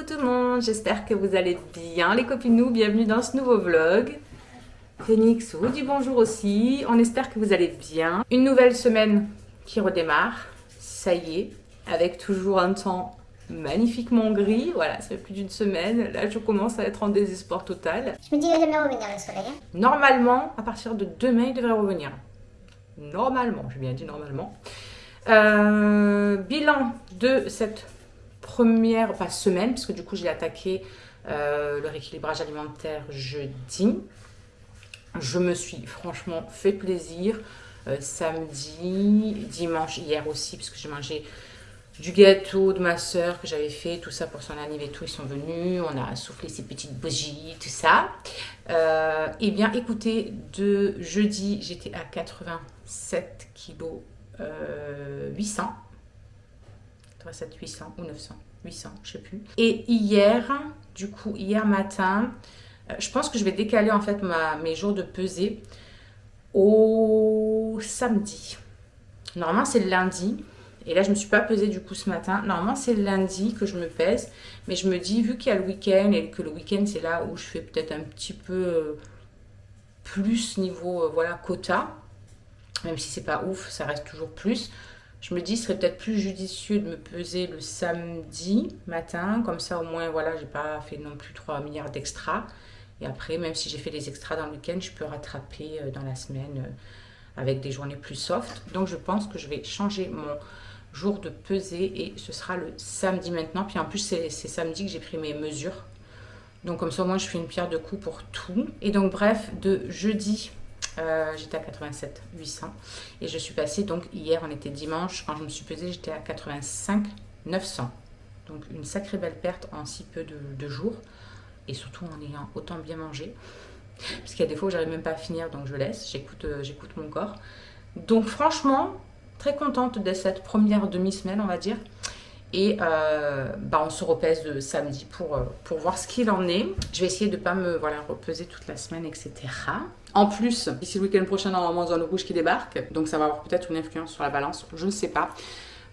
tout le monde, j'espère que vous allez bien les copinous, bienvenue dans ce nouveau vlog. Phoenix vous dit bonjour aussi, on espère que vous allez bien. Une nouvelle semaine qui redémarre, ça y est, avec toujours un temps magnifiquement gris, voilà, ça fait plus d'une semaine, là je commence à être en désespoir total. Je me dis qu'il va jamais revenir le soleil. Normalement, à partir de demain, il devrait revenir. Normalement, j'ai bien dit normalement. Bilan de cette première semaine, parce que du coup j'ai attaqué le rééquilibrage alimentaire jeudi. Je me suis franchement fait plaisir samedi, dimanche, hier aussi, parce que j'ai mangé du gâteau de ma soeur que j'avais fait, tout ça pour son anniversaire et tout, ils sont venus, on a soufflé ces petites bougies, tout ça. Et bien écoutez, de jeudi j'étais à 87 kg 800. 87, 800 ou 900, 800, je sais plus. Et hier, du coup, hier matin, je pense que je vais décaler en fait mes jours de pesée au samedi. Normalement, c'est le lundi. Et là, je ne me suis pas pesée du coup ce matin. Normalement, c'est le lundi que je me pèse. Mais je me dis, vu qu'il y a le week-end et que le week-end, c'est là où je fais peut-être un petit peu plus niveau voilà, quota. Même si c'est pas ouf, ça reste toujours plus. Je me dis, ce serait peut-être plus judicieux de me peser le samedi matin. Comme ça, au moins, voilà, j'ai pas fait non plus 3 milliards d'extras. Et après, même si j'ai fait des extras dans le week-end, je peux rattraper dans la semaine avec des journées plus soft. Donc, je pense que je vais changer mon jour de pesée et ce sera le samedi maintenant. Puis en plus, c'est samedi que j'ai pris mes mesures. Donc, comme ça, moi, je fais une pierre de coups pour tout. Et donc, bref, de jeudi... j'étais à 87 800 et je suis passée, donc hier on était dimanche, quand je me suis pesée j'étais à 85 900, donc une sacrée belle perte en si peu de jours et surtout en ayant autant bien mangé, parce qu'il y a des fois où j'arrive même pas à finir, donc je laisse, j'écoute mon corps. Donc franchement très contente de cette première demi-semaine, on va dire. Et on se repèse de samedi pour voir ce qu'il en est. Je vais essayer de ne pas me repeser toute la semaine, etc. En plus, ici le week-end prochain, normalement, zone rouge qui débarque. Donc ça va avoir peut-être une influence sur la balance, je ne sais pas.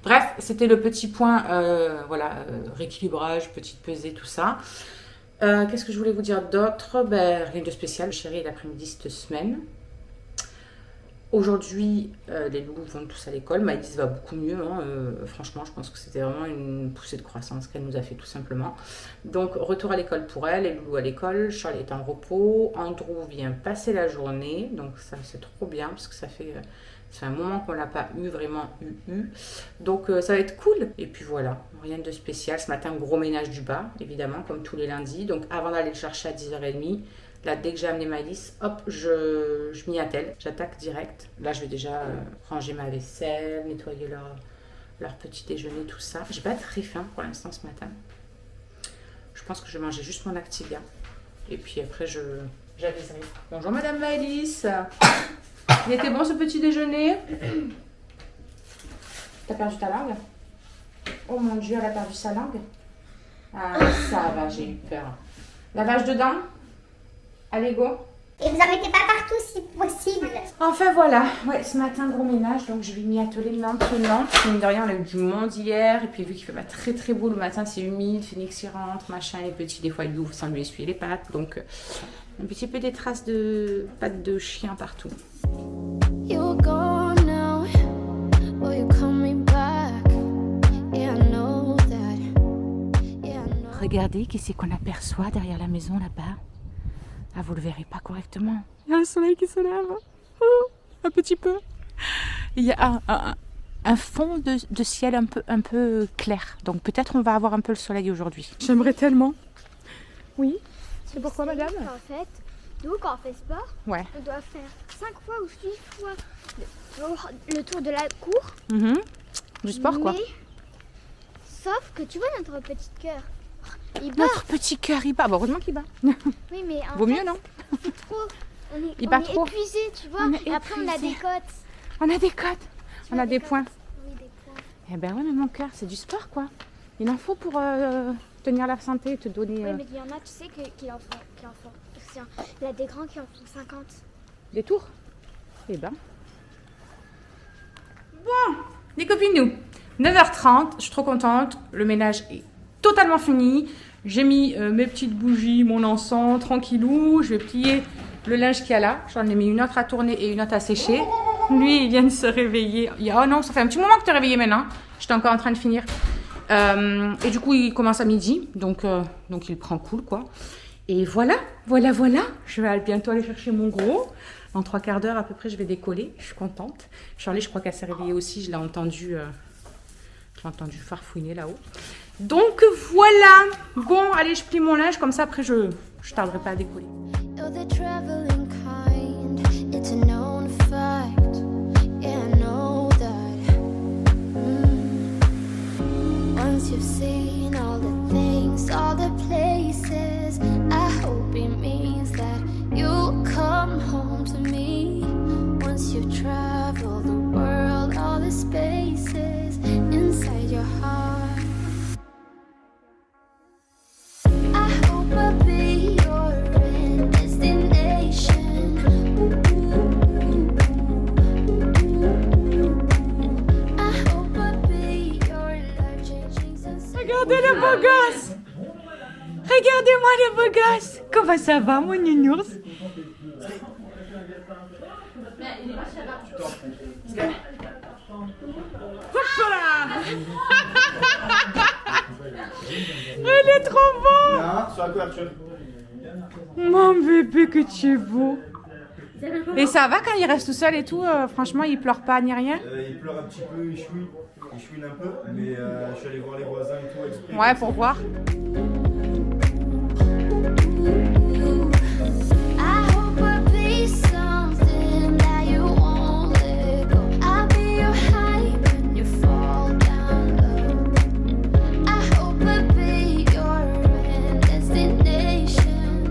Bref, c'était le petit point, rééquilibrage, petite pesée, tout ça. Qu'est-ce que je voulais vous dire d'autre? Rien de spécial. Chérie, l'après-midi cette semaine. Aujourd'hui, les loulous vont tous à l'école. Maïs va beaucoup mieux. Franchement, je pense que c'était vraiment une poussée de croissance qu'elle nous a fait tout simplement. Donc, retour à l'école pour elle. Les loulous à l'école. Charlie est en repos. Andrew vient passer la journée. Donc, ça, c'est trop bien parce que ça fait un moment qu'on ne l'a pas vraiment eu. Donc, ça va être cool. Et puis voilà, rien de spécial. Ce matin, gros ménage du bas, évidemment, comme tous les lundis. Donc, avant d'aller le chercher à 10h30, là, dès que j'ai amené ma liste, hop, je m'y attelle. J'attaque direct. Là, je vais déjà ranger ma vaisselle, nettoyer leur petit déjeuner, tout ça. J'ai pas très faim pour l'instant ce matin. Je pense que je vais manger juste mon Activia. Et puis après, j'aviserai. Bonjour Madame Maëlys. Il était bon ce petit déjeuner? T'as perdu ta langue? Oh mon Dieu, elle a perdu sa langue? Ah, ça va, j'ai eu peur. Lavage de dents? Allez, go. Et vous en mettez pas partout si possible. Enfin voilà, ouais, ce matin gros ménage, donc je vais m'y atteler maintenant. Mine de rien, on a eu du monde hier, et puis vu qu'il fait pas très très beau le matin, c'est humide, Phoenix y rentre, machin, les petits, des fois ils ouvrent sans lui essuyer les pattes, donc un petit peu des traces de pattes de chien partout. Regardez, qu'est-ce c'est qu'on aperçoit derrière la maison là-bas? Ah, vous le verrez pas correctement. Il y a le soleil qui se lève. Oh, un petit peu. Il y a un fond de ciel un peu clair. Donc peut-être on va avoir un peu le soleil aujourd'hui. J'aimerais tellement. Oui. C'est pourquoi, madame? En fait, nous, quand on fait sport, ouais, on doit faire 5 fois ou 6 fois le tour de la cour. Du sport, quoi. Sauf que tu vois notre petit cœur. Il bat. Notre petit cœur, il bat. Bon, heureusement qu'il bat. Oui, mais vaut mieux, non? C'est trop. On est trop. épuisé, tu vois. Et après, on a des côtes. On a des côtes. On a des points. Oui, des points. Eh ben ouais, mais mon cœur, c'est du sport, quoi. Il en faut pour tenir la santé et te donner... Oui, mais il y en a, tu sais, qui en font. Il y a des grands qui en font 50. Des tours? Eh ben. Bon, les copines, nous. 9h30, je suis trop contente. Le ménage est totalement fini. J'ai mis mes petites bougies, mon encens, tranquillou. Je vais plier le linge qu'il y a là. J'en ai mis une autre à tourner et une autre à sécher. Lui, il vient de se réveiller. Oh non, ça fait un petit moment que tu es réveillé maintenant. J'étais encore en train de finir. Et du coup, il commence à midi. Donc il prend cool, quoi. Et voilà. Je vais bientôt aller chercher mon gros. Dans 3 quarts d'heure à peu près, je vais décoller. Je suis contente. Charlie, je crois qu'elle s'est réveillée aussi. Je l'ai entendu farfouiner là-haut. Donc voilà. Bon, allez, je plie mon linge. Comme ça, après, je tarderai pas à décoller. You've seen all the things, all the places. I hope it means that you'll come home to me. Once you've traveled the world, all the spaces inside your heart. I hope I'll be your destination. I hope I'll be your life-changing sensation. Regardez le beau gosse. Regardez-moi le beau gosse. Comment ça va, mon nounours? Hop Elle est trop beau. Sur la couverture. Mon bébé, que tu es beau. Et ça va quand il reste tout seul et tout, franchement, il pleure pas ni rien? Il pleure un petit peu, il chouine un peu, mais je suis allé voir les voisins et tout exprès. Ouais, pour voir. I hope I'll be something that you won't let go. I'll be your high when you fall down low. I hope I'll be your destination.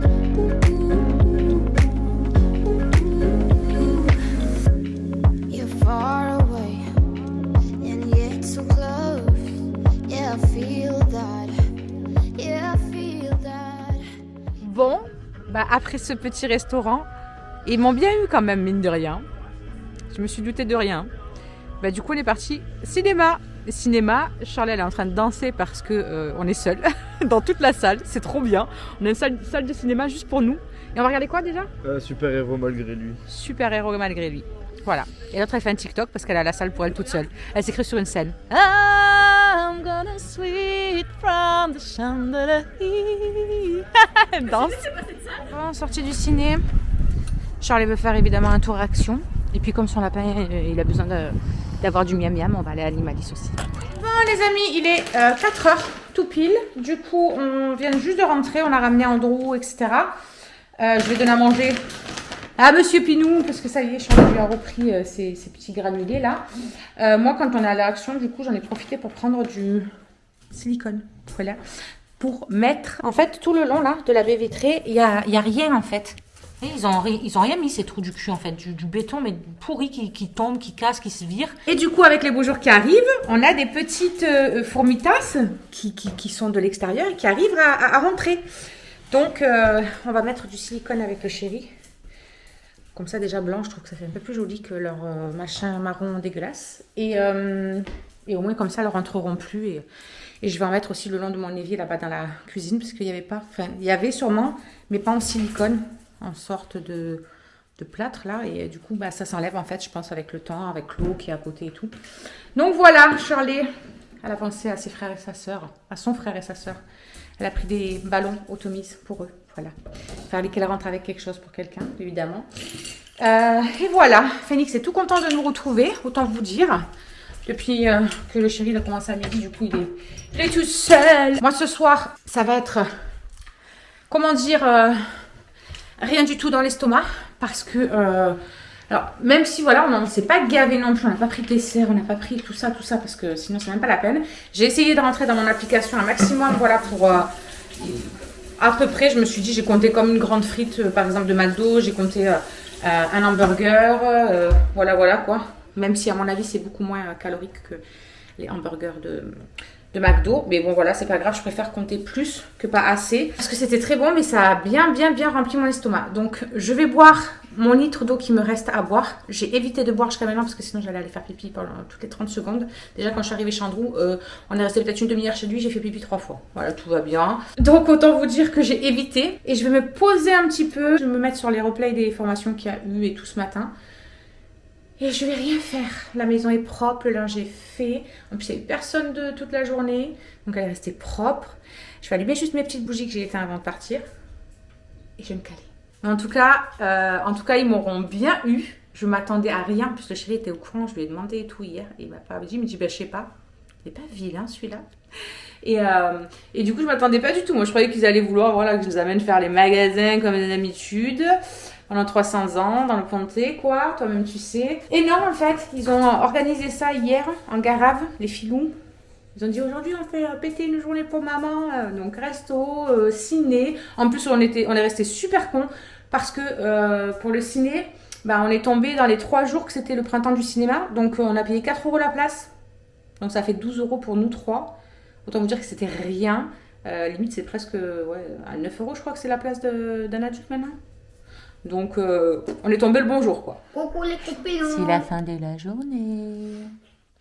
You're far away and yet so close. Yeah, I feel that. Yeah, I feel that. Bon, bah après ce petit restaurant, ils m'ont bien eu quand même, mine de rien. Je me suis doutée de rien. Bah du coup, on est parti cinéma. Cinéma, Charlie elle est en train de danser parce que on est seul dans toute la salle. C'est trop bien. On a une salle de cinéma juste pour nous. Et on va regarder quoi déjà? Super héros malgré lui. Super héros malgré lui. Voilà. Et l'autre elle fait un TikTok parce qu'elle a la salle pour elle toute seule. Elle s'écrit sur une scène. I'm gonna sweet from the chandelier. Elle danse. Bon, sortie du ciné. Charlie veut faire évidemment un tour action. Et puis comme son lapin il a besoin d'avoir du miam miam, on va aller à l'Imalis aussi. Bon les amis, il est 4h tout pile. Du coup on vient juste de rentrer, on a ramené Andrew, etc. Je vais donner à manger à Monsieur Pinou, parce que ça y est, Charlie lui a repris ses petits granulés là. Moi quand on est allé à l'action, du coup j'en ai profité pour prendre du silicone. Voilà. Pour mettre, en fait tout le long là de la baie vitrée, il y a rien en fait. Et ils ont rien mis ces trous du cul en fait, du béton mais pourri qui tombe, qui casse, qui se vire. Et du coup avec les beaux jours qui arrivent, on a des petites fourmitasses qui sont de l'extérieur et qui arrivent à rentrer. Donc on va mettre du silicone avec le chéri. Comme ça déjà blanc, je trouve que ça fait un peu plus joli que leur machin marron dégueulasse. Et au moins comme ça, elles ne rentreront plus. Et je vais en mettre aussi le long de mon évier là-bas dans la cuisine, parce qu'il n'y avait pas, enfin il y avait sûrement, mais pas en silicone, en sorte de plâtre là. Et du coup, bah, ça s'enlève en fait, je pense, avec le temps, avec l'eau qui est à côté et tout. Donc voilà, Charlie, elle a pensé à ses frères et sa sœur, à son frère et sa sœur. Elle a pris des ballons automise pour eux. Voilà. Il fallait qu'elle rentre avec quelque chose pour quelqu'un, évidemment. Et voilà. Phoenix est tout content de nous retrouver, autant vous dire. Depuis que le chéri a commencé à midi, du coup, il est tout seul. Moi, ce soir, ça va être, comment dire, rien du tout dans l'estomac. Parce que, alors, même si, voilà, on ne s'est pas gavé non plus, on n'a pas pris de dessert, on n'a pas pris tout ça, parce que sinon, c'est même pas la peine. J'ai essayé de rentrer dans mon application un maximum, voilà, pour... à peu près, je me suis dit, j'ai compté comme une grande frite, par exemple, de McDo, j'ai compté un hamburger, voilà, quoi. Même si, à mon avis, c'est beaucoup moins calorique que les hamburgers de McDo. Mais bon, voilà, c'est pas grave, je préfère compter plus que pas assez. Parce que c'était très bon, mais ça a bien rempli mon estomac. Donc, je vais boire mon litre d'eau qui me reste à boire. J'ai évité de boire jusqu'à maintenant parce que sinon j'allais aller faire pipi pendant toutes les 30 secondes. Déjà quand je suis arrivée chez Andrew, on est resté peut-être une demi-heure chez lui, j'ai fait pipi 3 fois. Voilà, tout va bien. Donc autant vous dire que j'ai évité. Et je vais me poser un petit peu. Je vais me mettre sur les replays des formations qu'il y a eu et tout ce matin. Et je vais rien faire. La maison est propre, le linge est fait. En plus il n'y a eu personne de toute la journée. Donc elle est restée propre. Je vais allumer juste mes petites bougies que j'ai éteintes avant de partir. Et je vais me caler. En tout cas, ils m'auront bien eu. Je m'attendais à rien, puisque le chéri était au courant. Je lui ai demandé et tout hier. Et il m'a pas dit. Il me dit, je sais pas. Il n'est pas vilain celui-là. Et du coup, je m'attendais pas du tout. Moi, je croyais qu'ils allaient vouloir que je les amène faire les magasins comme d'habitude. Pendant 300 ans, dans le comté, quoi. Toi-même, tu sais. Et non, en fait, ils ont organisé ça hier, en Garave, les filous. Ils ont dit aujourd'hui on fait péter une journée pour maman, donc resto, ciné. En plus on est resté super cons parce que pour le ciné, on est tombé dans les 3 jours que c'était le printemps du cinéma. Donc on a payé 4 € la place. Donc ça fait 12 € pour nous 3. Autant vous dire que c'était rien. Limite c'est presque à 9 € je crois que c'est la place d'un adulte maintenant. Donc on est tombé le bon jour quoi. Coucou les copains. C'est la fin de la journée.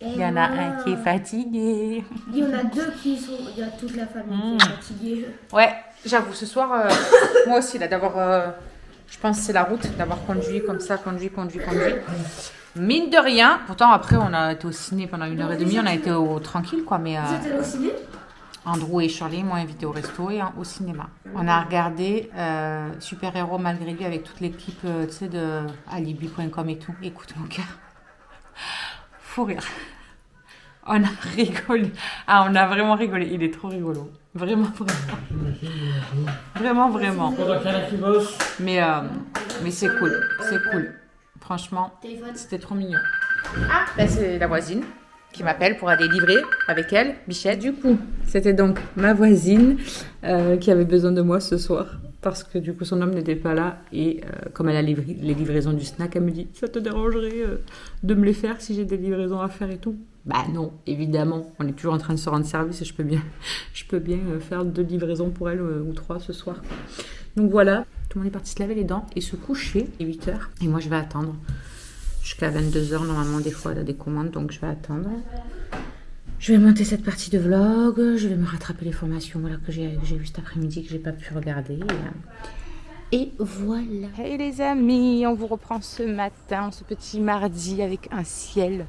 Il y en a un qui est fatigué. Il y en a 2 qui sont... Il y a toute la famille qui est fatiguée. Ouais, j'avoue, ce soir, moi aussi, là, d'avoir... je pense que c'est la route, d'avoir conduit comme ça, conduit. Mine de rien, pourtant, après, on a été au ciné pendant 1h30, on a été tranquille, quoi, mais... Vous êtes allés au ciné? Andrew et Shirley m'ont invité au resto et au cinéma. On a regardé Super Héros malgré lui avec toute l'équipe, tu sais, de alibi.com et tout. Écoute, mon cœur. Fou rire. On a rigolé. Ah, on a vraiment rigolé. Il est trop rigolo. Vraiment. Mais c'est cool. Franchement, c'était trop mignon. Ah, c'est la voisine qui m'appelle pour aller livrer avec elle, Bichette. Du coup, c'était donc ma voisine qui avait besoin de moi ce soir. Parce que du coup, son homme n'était pas là. Et comme elle a les livraisons du snack, elle me dit, ça te dérangerait de me les faire si j'ai des livraisons à faire et tout? Bah non, évidemment. On est toujours en train de se rendre service et je peux bien faire 2 livraisons pour elle ou 3 ce soir. Donc voilà, tout le monde est parti se laver les dents et se coucher. Il est 8h. Et moi, je vais attendre jusqu'à 22h. Normalement, des fois, elle a des commandes, donc je vais attendre. Je vais monter cette partie de vlog, je vais me rattraper les formations que j'ai vues cet après-midi, que j'ai pas pu regarder. Et voilà. Hey les amis, on vous reprend ce matin, ce petit mardi avec un ciel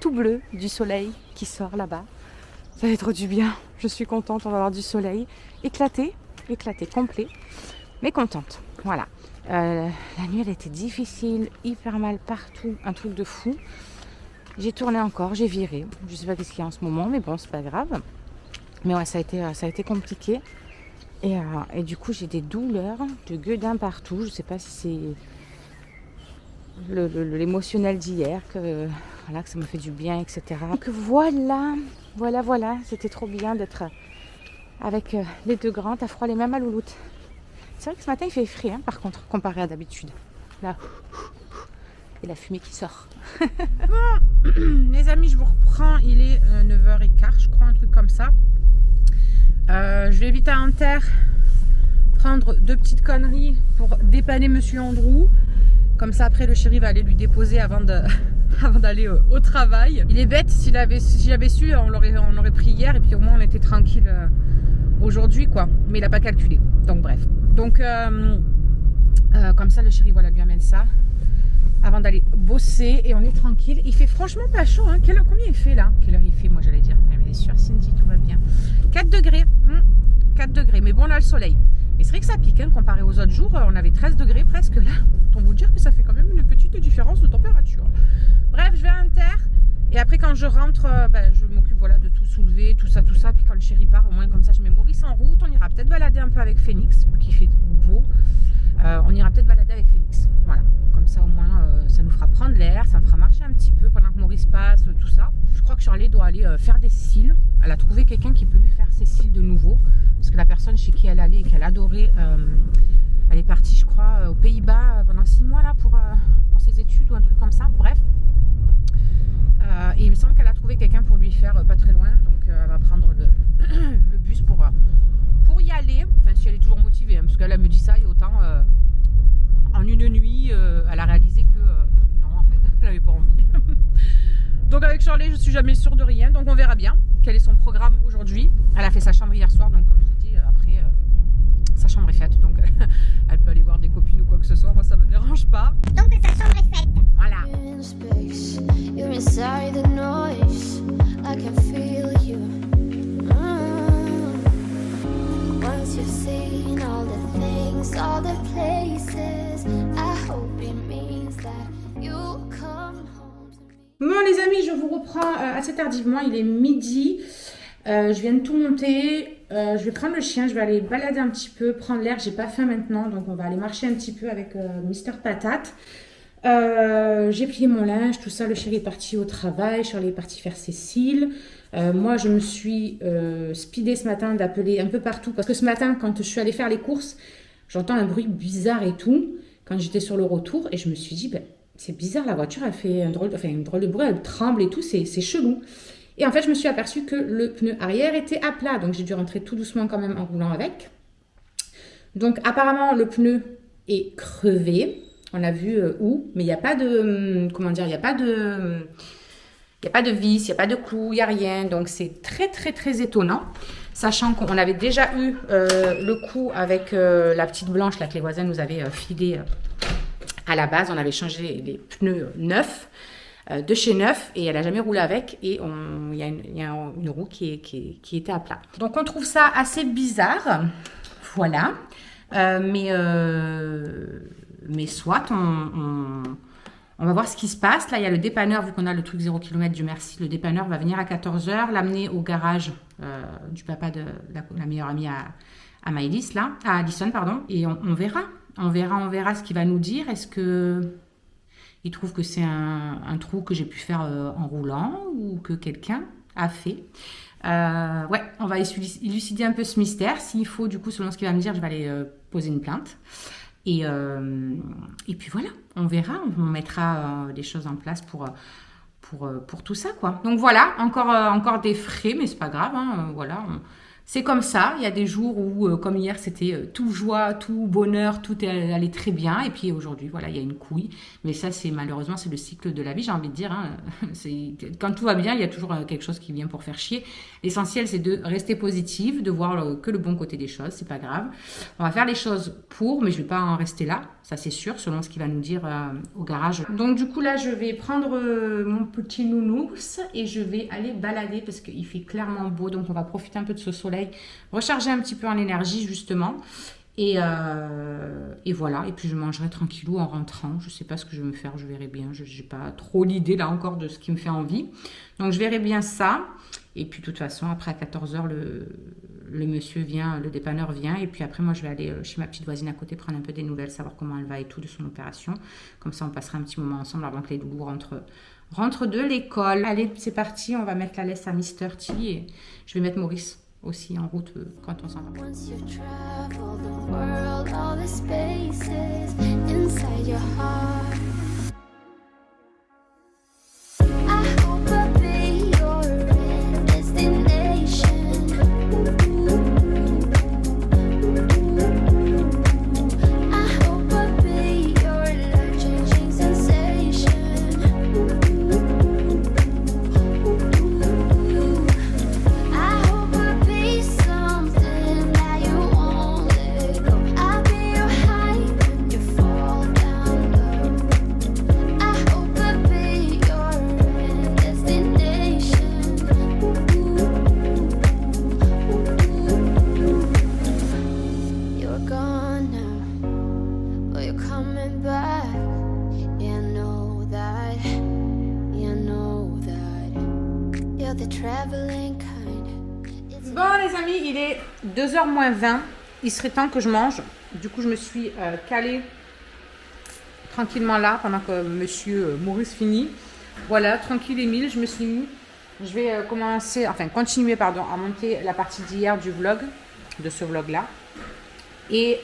tout bleu, du soleil qui sort là-bas. Ça va être du bien, je suis contente, on va avoir du soleil. Éclaté, complet, mais contente. Voilà. La nuit elle était difficile, hyper mal partout, un truc de fou. J'ai tourné encore, j'ai viré. Je sais pas qu'est-ce qu'il y a en ce moment, mais bon, c'est pas grave. Mais ouais, ça a été compliqué. Et du coup, j'ai des douleurs de gueudin partout. Je sais pas si c'est l'émotionnel d'hier, que ça me fait du bien, etc. Donc voilà. C'était trop bien d'être avec les 2 grands. T'as froid les mêmes à louloute. C'est vrai que ce matin, il fait frais, hein, par contre, comparé à d'habitude. Là... Et la fumée qui sort. Bon, les amis, je vous reprends. Il est 9h15, je crois, un truc comme ça. Je vais vite à Inter prendre 2 petites conneries pour dépanner Monsieur Andrew. Comme ça, après, le chéri va aller lui déposer avant d'aller au travail. Il est bête. Si j'avais su, on l'aurait pris hier. Et puis au moins, on était tranquille aujourd'hui, quoi. Mais il n'a pas calculé. Donc, bref. Donc, comme ça, le chéri, lui amène ça. Avant d'aller bosser et on est tranquille. Il fait franchement pas chaud, hein. Combien il fait là? Quelle heure il fait, moi j'allais dire. Mais bien sûr, Cindy, tout va bien. 4 degrés. 4 degrés, mais bon là le soleil. Mais c'est vrai que ça pique, hein, comparé aux autres jours. On avait 13 degrés presque là. Pour vous dire que ça fait quand même une petite différence de température. Bref, je vais à Inter. Et après quand je rentre, je m'occupe de tout soulever, tout ça. Puis quand le chéri part, au moins comme ça je mets Maurice en route. On ira peut-être balader un peu avec Phoenix, qui fait beau. On ira peut-être balader avec Phoenix. Voilà. Comme ça au moins ça nous fera prendre l'air, ça me fera marcher un petit peu pendant que Maurice passe, tout ça. Je crois que Charlie doit aller faire des cils. Elle a trouvé quelqu'un qui peut lui faire ses cils de nouveau. Parce que la personne chez qui elle allait et qu'elle adorait, elle est partie je crois aux Pays-Bas pendant 6 mois là pour ses études ou un truc comme ça. Bref. Et il me semble qu'elle a trouvé quelqu'un pour lui faire pas très loin. Donc elle va prendre le bus pour y aller. Enfin si elle est toujours motivée, hein, parce qu'elle me dit ça et autant... en une nuit, elle a réalisé que non, en fait, elle n'avait pas envie. Donc avec Charlie, je suis jamais sûre de rien. Donc on verra bien quel est son programme aujourd'hui. Elle a fait sa chambre hier soir, donc comme je l'ai dit, après sa chambre est faite. Donc elle peut aller voir des copines ou quoi que ce soit. Moi, ça me dérange pas. Donc sa chambre est faite. Voilà. In space, you're inside the noise. I can feel you. Once you've seen all the things, all the places, I hope it means that you'll come home to me. Bon les amis, je vous reprends assez tardivement, il est midi. Je viens de tout monter. Je vais prendre le chien, je vais aller balader un petit peu, prendre l'air. J'ai pas faim maintenant, donc on va aller marcher un petit peu avec Mister Patate. J'ai plié mon linge, tout ça. Le chéri est parti au travail, Charlie est parti faire ses cils. Moi, je me suis speedée ce matin d'appeler un peu partout. Parce que ce matin, quand je suis allée faire les courses, j'entends un bruit bizarre et tout. Quand j'étais sur le retour, et je me suis dit, ben, c'est bizarre, la voiture, elle fait un drôle de bruit, elle tremble et tout, c'est chelou. Et en fait, je me suis aperçue que le pneu arrière était à plat. Donc, j'ai dû rentrer tout doucement quand même en roulant avec. Donc, apparemment, le pneu est crevé. On a vu où, mais il n'y a pas de, comment dire, il n'y a pas de vis, il n'y a pas de clous, il n'y a rien. Donc, c'est très, très, très étonnant. Sachant qu'on avait déjà eu le coup avec la petite blanche là, que les voisins nous avaient filé à la base. On avait changé les pneus neufs, de chez neuf, et elle n'a jamais roulé avec. Et il y a une roue qui était à plat. Donc, on trouve ça assez bizarre. Voilà. Mais soit, on va voir ce qui se passe. Là, il y a le dépanneur, vu qu'on a le truc 0 km, Dieu merci. Le dépanneur va venir à 14h, l'amener au garage du papa de la meilleure amie à Maëlys, là, à Alison, pardon. Et on verra. On verra ce qu'il va nous dire. Est-ce que il trouve que c'est un trou que j'ai pu faire en roulant ou que quelqu'un a fait? Ouais, on va élucider un peu ce mystère. S'il faut, du coup, selon ce qu'il va me dire, je vais aller poser une plainte. Et puis voilà, on verra, on mettra des choses en place pour tout ça, quoi. Donc voilà, encore des frais, mais c'est pas grave, hein, voilà. C'est comme ça, il y a des jours où, comme hier, c'était tout joie, tout bonheur, tout allait très bien. Et puis aujourd'hui, voilà, il y a une couille. Mais ça, malheureusement, c'est le cycle de la vie, j'ai envie de dire. Hein. Quand tout va bien, il y a toujours quelque chose qui vient pour faire chier. L'essentiel, c'est de rester positive, de voir que le bon côté des choses, c'est pas grave. On va faire les choses mais je vais pas en rester là, ça c'est sûr, selon ce qu'il va nous dire au garage. Donc du coup, là, je vais prendre mon petit nounous et je vais aller balader parce qu'il fait clairement beau. Donc on va profiter un peu de ce soleil, recharger un petit peu en énergie justement. Et voilà, et puis je mangerai tranquillou en rentrant. Je sais pas ce que je vais me faire, je verrai bien. Je n'ai pas trop l'idée là encore de ce qui me fait envie. Donc je verrai bien ça. Et puis de toute façon, après à 14h, le monsieur vient, le dépanneur vient. Et puis après, moi je vais aller chez ma petite voisine à côté, prendre un peu des nouvelles, savoir comment elle va et tout de son opération. Comme ça, on passera un petit moment ensemble avant que les loulous rentrent de l'école. Allez, c'est parti, on va mettre la laisse à Mr. T et je vais mettre Maurice aussi en route quand on s'en va. Once you've traveled the world, all the spaces inside your heart. I hope I'll be your destination. I hope I'll be your life-changing sensation. I hope I'll be something that you won't let go. I'll be your high when you fall down low. I hope I'll be your destination. You're gone now, but you're coming back. Yeah, I know that. Yeah, I know that. You're the traveling kind. It's Bon les amis, il est 2h moins 20. Il serait temps que je mange. Du coup, je me suis calée tranquillement là pendant que monsieur Maurice finit. Voilà, tranquille Émile, je me suis mis. Je vais continuer à monter la partie d'hier du vlog, de ce vlog là. Et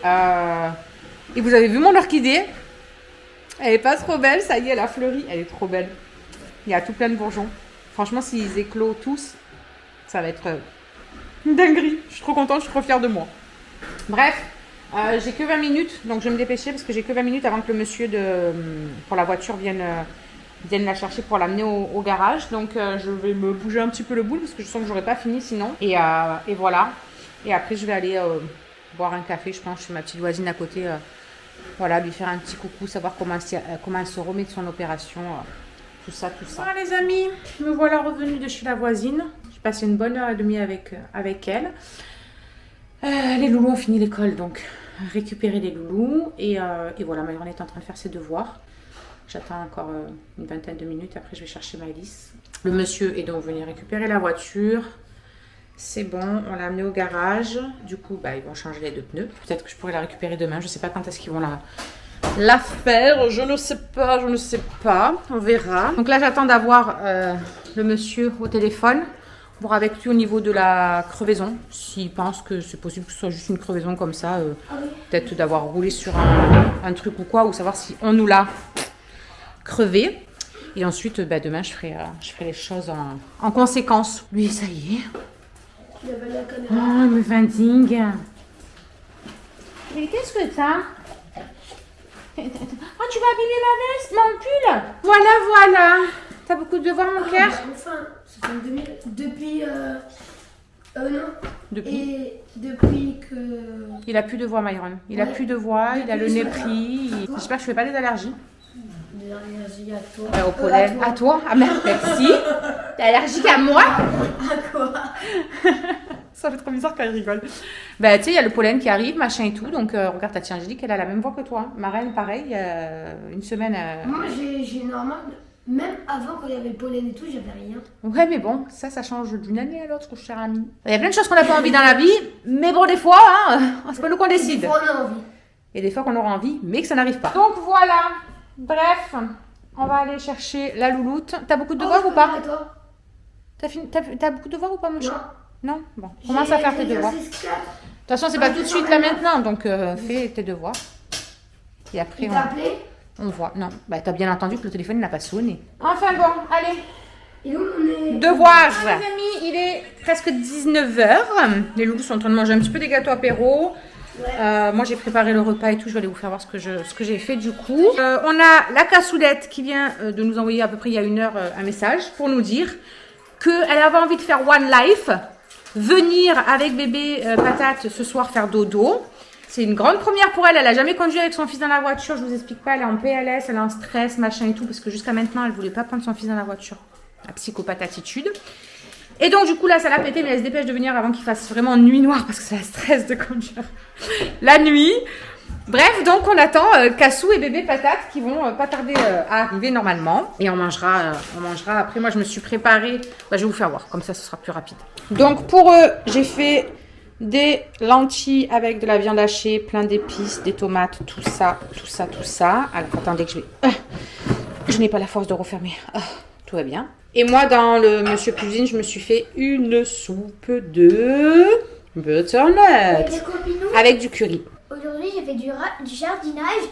vous avez vu mon orchidée? Elle est pas trop belle, ça y est, elle a fleuri, elle est trop belle. Il y a tout plein de bourgeons. Franchement, s'ils éclosent tous, ça va être une dinguerie. Je suis trop contente, je suis trop fière de moi. Bref, J'ai que 20 minutes, donc je vais me dépêcher parce que j'ai que 20 minutes avant que le monsieur pour la voiture vienne la chercher pour l'amener au garage. Donc je vais me bouger un petit peu le boule parce que je sens que j'aurais pas fini sinon. Et voilà. Et après je vais aller boire un café, je pense, chez ma petite voisine à côté. Voilà, lui faire un petit coucou, savoir comment elle se remet de son opération. Tout ça. Voilà les amis, me voilà revenue de chez la voisine. J'ai passé une bonne heure et demie avec elle. Les loulous ont fini l'école, donc récupérer les loulous. Et voilà, Myron est en train de faire ses devoirs. J'attends encore une vingtaine de minutes, après je vais chercher Maëlys. Le monsieur est donc venu récupérer la voiture. C'est bon, on l'a amenée au garage. Du coup, ils vont changer les 2 pneus. Peut-être que je pourrais la récupérer demain. Je ne sais pas quand est-ce qu'ils vont la faire. Je ne sais pas. On verra. Donc là, j'attends d'avoir le monsieur au téléphone. Voir avec lui au niveau de la crevaison. S'il pense que c'est possible que ce soit juste une crevaison comme ça. Peut-être d'avoir roulé sur un truc ou quoi. Ou savoir si on nous l'a crevé. Et ensuite, demain, je ferai les choses en conséquence. Lui, ça y est. Oh, il me fatigue. Mais qu'est-ce que t'as? Oh, tu vas abîmer ma veste, mon pull. Voilà. T'as beaucoup de devoirs, mon cœur? Enfin, ça fait depuis... non. Depuis? Et depuis que... Il a plus de voix, Myron. Il a plus de voix, il a le nez pris. J'espère que je fais pas des allergies. Des allergies à toi. Au pollen. À toi? Ah merde, merci. T'es allergique à moi? À quoi? Ça fait trop bizarre quand il rigole. Tu sais, il y a le pollen qui arrive, machin et tout. Donc, regarde, ta tia Angélique, elle a la même voix que toi. Ma reine, pareil, il y a une semaine. Moi, j'ai normal. Même avant, quand il y avait le pollen et tout, j'avais rien. Ouais, mais bon, ça change d'une année à l'autre, cher ami. Il y a plein de choses qu'on n'a pas envie dans la vie. Mais bon, des fois, c'est pas nous qu'on décide. Des fois, on a envie. Et des fois qu'on aura envie, mais que ça n'arrive pas. Donc, voilà. Bref, on va aller chercher la louloute. T'as beaucoup de devoirs ou pas? Toi T'as beaucoup de devoirs ou pas, mon Non. chat? Non. Bon, commence à faire tes devoirs. De toute façon, c'est pas tout de suite là maintenant, donc fais tes devoirs. Et après, Il t'a appelé? on voit. Non, t'as bien entendu que le téléphone n'a pas sonné. Enfin bon, allez. Et où on est? Devoirs. Les amis, il est presque 19h. Les loulous sont en train de manger un petit peu des gâteaux apéro. Moi j'ai préparé le repas et tout, je vais aller vous faire voir ce que j'ai fait du coup. On a la cassoulette qui vient de nous envoyer à peu près il y a 1 heure un message pour nous dire qu'elle avait envie de faire One Life, venir avec bébé patate ce soir faire dodo. C'est une grande première pour elle, elle a jamais conduit avec son fils dans la voiture, je vous explique pas, elle est en PLS, elle est en stress, machin et tout, parce que jusqu'à maintenant elle voulait pas prendre son fils dans la voiture. La psychopathe attitude. Et donc, du coup, là, ça l'a pété, mais elle se dépêche de venir avant qu'il fasse vraiment nuit noire parce que ça la stresse de conduire la nuit. Bref, donc, on attend Cassou et bébé Patate qui vont pas tarder à arriver normalement. Et on mangera après. Moi, je me suis préparée. Je vais vous faire voir, comme ça, ce sera plus rapide. Donc, pour eux, j'ai fait des lentilles avec de la viande hachée, plein d'épices, des tomates, tout ça. Alors, attendez que je n'ai pas la force de refermer. Tout va bien. Et moi, dans le Monsieur Cuisine, je me suis fait une soupe de butternut avec du curry. Aujourd'hui, j'ai fait du jardinage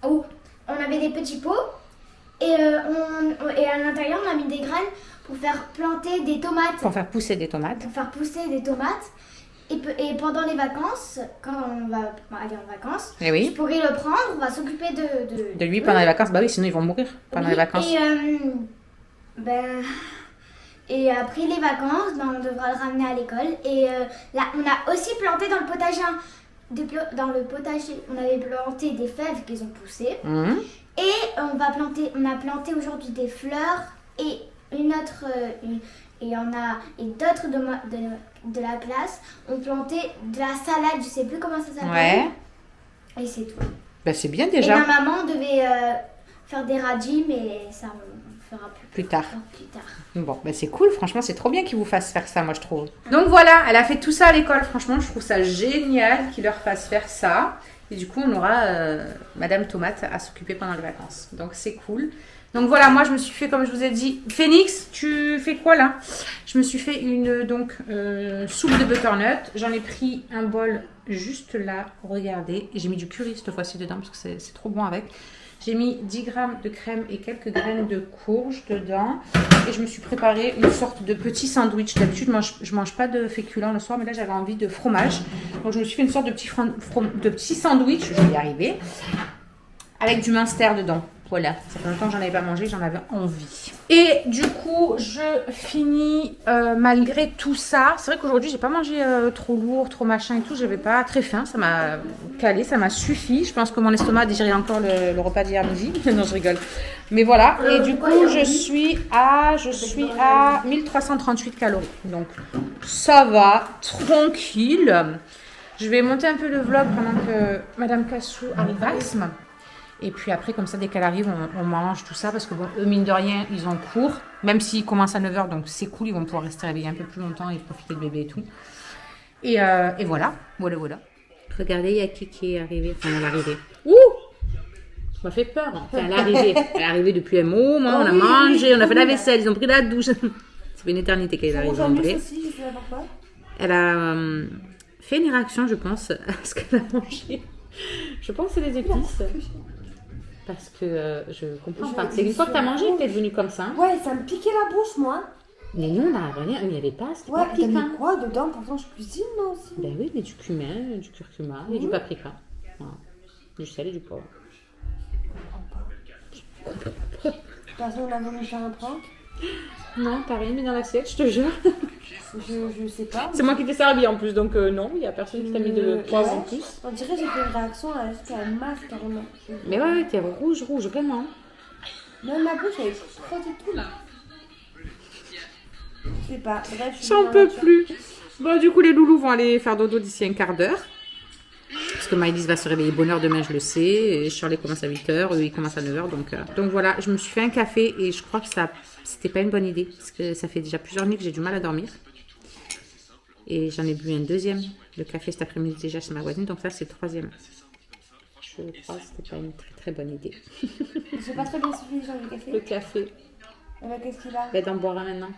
où on avait des petits pots et à l'intérieur, on a mis des graines pour faire planter des tomates. Pour faire pousser des tomates. Et pendant les vacances, quand on va aller en vacances, Et oui. je pourrais le prendre, on va s'occuper de lui pendant les vacances. Bah oui, sinon ils vont mourir pendant les vacances. Et après les vacances, on devra le ramener à l'école. Et là, on a aussi planté dans le potager. Dans le potager, on avait planté des fèves qui ont poussé. Et on a planté aujourd'hui des fleurs et d'autres de la classe ont planté de la salade. Je sais plus comment ça s'appelle. Ouais. Et c'est tout. Bah c'est bien déjà. Et ma maman devait faire des radis, mais ça on fera plus tard. Plus tard. Bon, bah c'est cool, franchement, c'est trop bien qu'ils vous fassent faire ça, moi je trouve. Donc voilà, elle a fait tout ça à l'école, franchement, je trouve ça génial qu'ils leur fassent faire ça. Et du coup, on aura Madame Tomate à s'occuper pendant les vacances. Donc c'est cool. Donc voilà, moi je me suis fait, comme je vous ai dit, Phoenix, tu fais quoi là? Je me suis fait une soupe de butternut. J'en ai pris un bol juste là, regardez. Et j'ai mis du curry cette fois-ci dedans parce que c'est trop bon avec. J'ai mis 10 grammes de crème et quelques graines de courge dedans. Et je me suis préparé une sorte de petit sandwich. D'habitude, je mange pas de féculents le soir, mais là, j'avais envie de fromage. Donc, je me suis fait une sorte de petit sandwich, je vais y arriver, avec du Munster dedans. Voilà, ça fait longtemps que j'en avais pas mangé, j'en avais envie. Et du coup, je finis malgré tout ça. C'est vrai qu'aujourd'hui, j'ai pas mangé trop lourd, trop machin et tout. J'avais pas très faim, ça m'a calé, ça m'a suffi. Je pense que mon estomac a digéré encore le repas d'hier midi. Non, je rigole. Mais voilà, et du coup, je suis à 1338 calories. Donc, ça va, tranquille. Je vais monter un peu le vlog pendant que Madame Cassou arrive. Et puis après, comme ça, dès qu'elle arrive, on mange tout ça. Parce que bon, eux, mine de rien, ils ont cours. Même s'ils commencent à 9h, donc c'est cool. Ils vont pouvoir rester réveillés un peu plus longtemps et profiter de bébé et tout. Et voilà. Voilà. Regardez, il y a qui est arrivé. Enfin, elle est arrivée. Ouh! Ça m'a fait peur. Enfin, elle est arrivée. Elle est arrivée depuis un moment. On a mangé, on a fait la vaisselle. Ils ont pris la douche. Ça fait une éternité qu'elle est arrivée. En vrai. Elle a fait une réaction, je pense, à ce qu'elle a mangé. Je pense que c'est des épices. Parce que je comprends pas. C'est une fois que t'as mangé que t'es devenue comme ça. Ouais, ça me piquait la bouche, moi. Mais nous, on n'a rien. Il n'y avait pas. C'était Ouais, pas t'as mis piquant. quoi dedans? Pourtant, je cuisine, moi aussi. Ben oui, mais du cumin, du curcuma et du paprika. Voilà. Du sel et du poivre. Personne n'a voulu faire un prank. Non, t'as rien mis dans l'assiette, je te jure. Je sais pas. C'est moi qui t'ai servi en plus, donc non, il n'y a personne qui t'a mis de poivre en plus. On dirait que j'ai fait une réaction à jusqu'à une masse carrément. Mais ouais, t'es rouge, vraiment. Même ma bouche, elle est froide et tout là. Je sais pas. Bref, J'en peux plus. Bon, du coup, les loulous vont aller faire dodo d'ici un quart d'heure. Parce que Maëlys va se réveiller bonne heure demain, je le sais. Et Shirley commence à 8h, eux ils commencent à 9h. Donc voilà, je me suis fait un café et je crois que c'était pas une bonne idée. Parce que ça fait déjà plusieurs nuits que j'ai du mal à dormir. Et j'en ai bu un deuxième. Le café cet après-midi déjà chez ma voisine. Donc là, c'est le troisième. Je crois que c'était pas une très très bonne idée. J'ai pas très bien suivi genre, le café. Le café. Et bah, qu'est-ce qu'il a? Ben, d'en boire un maintenant.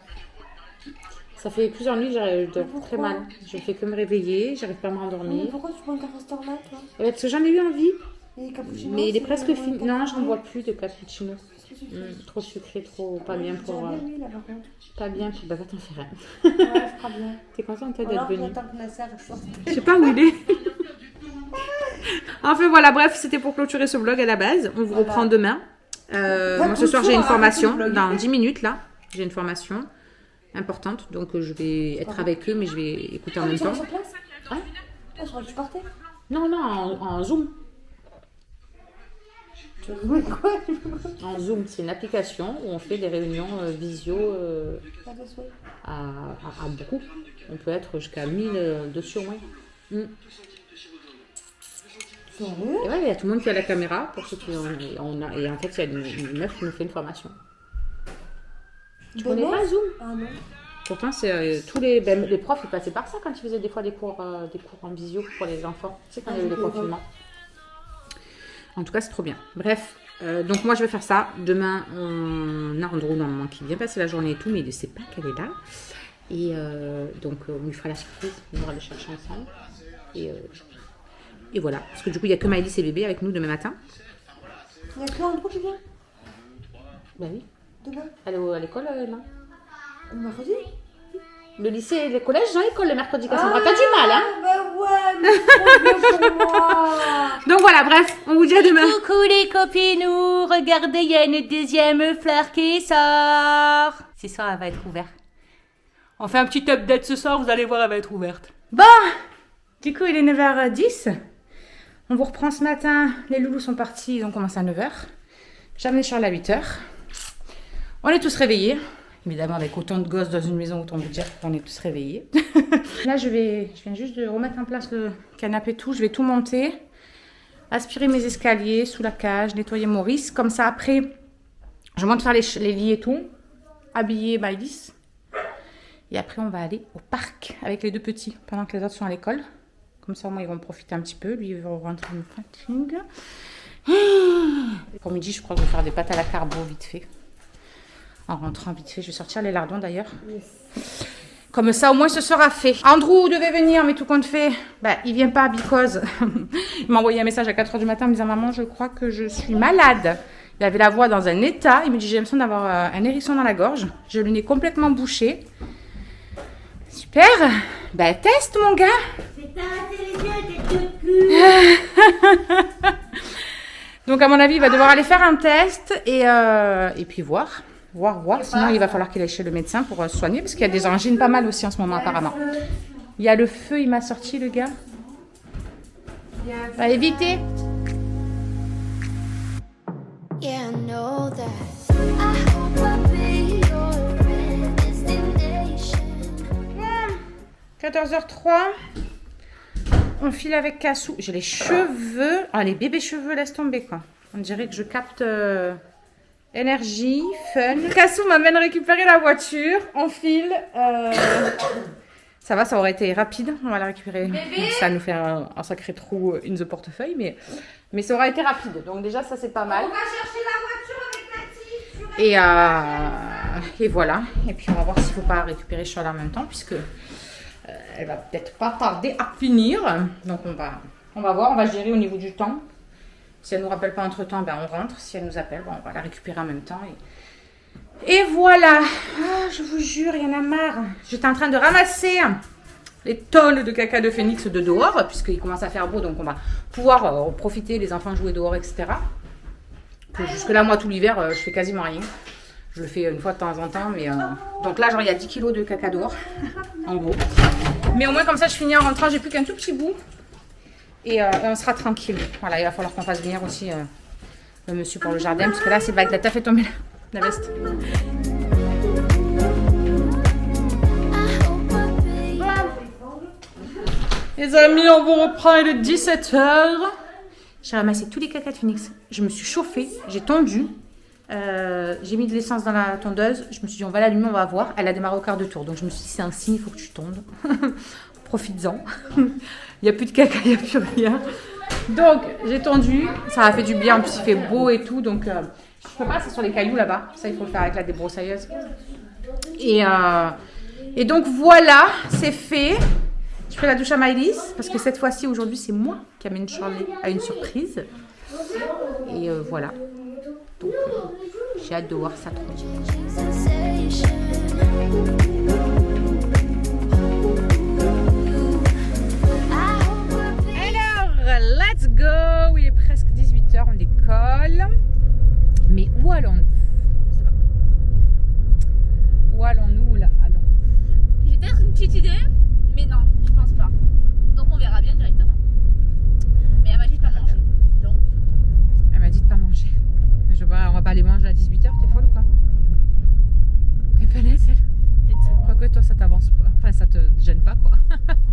Ça fait plusieurs nuits que je dors très mal. Je fais que me réveiller, j'arrive pas à me rendormir. Mais pourquoi tu prends un café cette heure-là, toi? Parce que j'en ai eu envie. Et les cappuccinos, Mais il est presque c'est fini. Non, j'en bois plus de cappuccino. Qu'est-ce que tu fais? Trop sucré, trop pas bien pour. J'ai bien mis là par contre. Pas bien pour. Bah, va t'en faire un. Ouais, je crois bien. T'es contente toi, d'être Alors, venue? j'attends que Nasser sorte. Je sais pas où il est. Enfin voilà, bref, c'était pour clôturer ce vlog à la base. On vous reprend demain. Moi ce soir j'ai une formation dans 10 minutes là. J'ai une formation importante, donc je vais être avec eux, mais je vais écouter en même temps. Sur place? Ouais. Ah, je crois que tu partais. Non, en Zoom. Tu veux jouer quoi? En Zoom, c'est une application où on fait des réunions visio à beaucoup. On peut être jusqu'à 1000 dessus au moins. Sérieux? Et ouais, il y a tout le monde qui a la caméra pour ceux qui ont. Et en fait, il y a une meuf qui nous fait une formation. Tu connais pas Zoom? Ah non. Pourtant, c'est tous les profs ils passaient par ça quand ils faisaient des fois des cours en visio pour les enfants. Tu sais, quand il y a eu les confinements. En tout cas, c'est trop bien. Bref, donc moi je vais faire ça. Demain, on a Andrew normalement qui vient passer la journée et tout, mais il ne sait pas qu'elle est là. Et donc on lui fera la surprise, on va le chercher ensemble. Et voilà, parce que du coup il n'y a que Maëlys et bébé avec nous demain matin. Il y a que Andrew qui vient? Bah oui. Demain? Elle est à l'école là. Le mercredi? Le lycée et le collège, j'ai l'école le mercredi. Cassandra, t'as du mal, hein? Bah ouais, mais c'est trop bien pour moi. Donc voilà, bref, on vous dit à demain. Coucou les copinous, regardez, il y a une deuxième fleur qui sort. Ce soir, elle va être ouverte. On fait un petit update ce soir, vous allez voir, elle va être ouverte. Bon, du coup il est 9h10. On vous reprend ce matin. Les loulous sont partis, ils ont commencé à 9h. J'ai amené Charles à 8h. On est tous réveillés. Évidemment, avec autant de gosses dans une maison, autant vous dire qu'on est tous réveillés. Là, je viens juste de remettre en place le canapé et tout. Je vais tout monter, aspirer mes escaliers sous la cage, nettoyer Maurice. Comme ça, après, je monte faire les lits et tout, habiller Maëlys. Et après, on va aller au parc avec les deux petits pendant que les autres sont à l'école. Comme ça, au moins, ils vont profiter un petit peu. Lui, il va rentrer une fatigue. Pour midi, je crois que je vais faire des pâtes à la carbo vite fait. En rentrant vite fait, je vais sortir les lardons d'ailleurs. Yes. Comme ça, au moins, ce sera fait. Andrew devait venir, mais tout compte fait, bah, il vient pas because il m'a envoyé un message à 4 h du matin en me disant « Maman, je crois que je suis malade ». Il avait la voix dans un état. Il me dit « J'ai l'impression d'avoir un hérisson dans la gorge. J'ai le nez complètement bouché. » Super. Bah, teste, mon gars. Donc, à mon avis, il va devoir aller faire un test et puis voir. Sinon, il va falloir qu'il aille chez le médecin pour se soigner parce qu'il y a des angines pas mal aussi en ce moment, apparemment. Il y a le feu, il m'a sorti, le gars. Va éviter. Yeah, I know that. I hope I'll be your destination. 14h03. On file avec Cassou. J'ai les cheveux. Ah, les bébés cheveux, laisse tomber, quoi. On dirait que je capte énergie, fun. Cassou m'amène récupérer la voiture. On file. Ça va, ça aurait été rapide. On va la récupérer. Ça nous fait un sacré trou in the portefeuille, mais ça aurait été rapide. Donc déjà, ça, c'est pas mal. On va chercher la voiture avec Cathy. Et voilà. Et puis, on va voir s'il ne faut pas récupérer Charles en même temps, puisque elle va peut-être pas tarder à finir. Donc, on va voir. On va gérer au niveau du temps. Si elle ne nous rappelle pas entre-temps, ben, on rentre. Si elle nous appelle, ben, on va la récupérer en même temps. Et voilà. Ah, je vous jure, il y en a marre. J'étais en train de ramasser les tonnes de caca de phénix de dehors, puisqu'il commence à faire beau, donc on va pouvoir profiter, les enfants jouer dehors, etc. Jusque-là, moi, tout l'hiver, je fais quasiment rien. Je le fais une fois de temps en temps, mais... Donc là, genre, il y a 10 kilos de caca dehors, en gros. Mais au moins, comme ça, je finis en rentrant, j'ai plus qu'un tout petit bout. Et on sera tranquille. Voilà, il va falloir qu'on fasse venir aussi le monsieur pour le jardin, parce que là, c'est vague. Là, t'as fait tomber la veste. Les amis, on vous reprend, il est 17h. J'ai ramassé tous les caca de phénix. Je me suis chauffée, j'ai tondu. J'ai mis de l'essence dans la tondeuse. Je me suis dit, on va l'allumer, on va voir. Elle a démarré au quart de tour. Donc je me suis dit, c'est un signe, il faut que tu tondes. Profites-en. Il n'y a plus de caca, il n'y a plus rien. Donc j'ai tondu. Ça a fait du bien. En plus, il fait beau et tout. Donc je peux pas, c'est sur les cailloux là-bas. Ça, il faut le faire avec la débroussailleuse. Et donc voilà, c'est fait. Je fais la douche à Maëlys parce que cette fois-ci, aujourd'hui, c'est moi qui amène Charlie à une surprise. Et voilà. Donc, j'ai hâte de voir ça trop. Alors, let's go. Il est presque 18h, on décolle. Mais où allons-nous? Je sais pas. Où allons-nous là? Ah non. J'ai peut-être une petite idée, mais non, je pense pas. Donc on verra bien directement. Mais elle m'a dit de pas manger. Donc elle m'a dit de pas manger. Mais je vois, on va pas aller manger à 18h, t'es folle ou quoi? T'es pas laisse, elle. Quoique toi ça t'avance pas. Enfin ça te gêne pas quoi.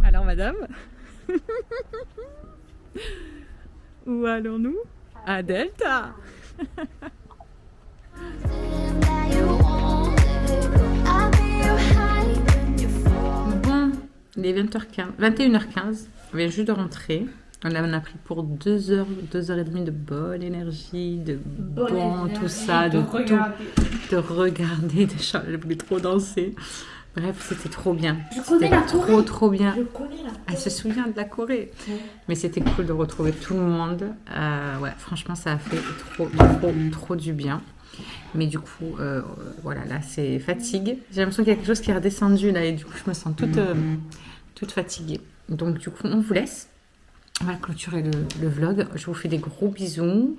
Alors madame. Où allons-nous? À Delta. Bon, il est 21h15. On vient juste de rentrer. On a pris pour 2h30 de bonne énergie, de bon, tout ça, de regarder, de changer, je voulais trop danser. Bref, c'était trop bien. C'était trop bien. Elle se souvient de la Corée. Mais c'était cool de retrouver tout le monde. Ouais, franchement, ça a fait trop du bien. Mais du coup, voilà, là, c'est fatigue. J'ai l'impression qu'il y a quelque chose qui est redescendu là et du coup, je me sens toute fatiguée. Donc, du coup, on vous laisse. On va clôturer le vlog. Je vous fais des gros bisous.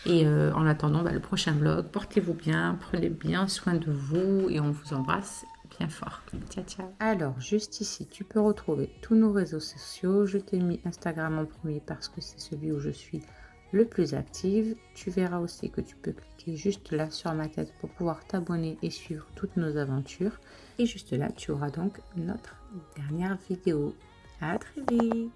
Et en attendant le prochain vlog, portez-vous bien, prenez bien soin de vous et on vous embrasse bien fort. Ciao, ciao. Alors, juste ici, tu peux retrouver tous nos réseaux sociaux. Je t'ai mis Instagram en premier parce que c'est celui où je suis le plus active. Tu verras aussi que tu peux cliquer juste là sur ma tête pour pouvoir t'abonner et suivre toutes nos aventures. Et juste là, tu auras donc notre dernière vidéo. À très vite.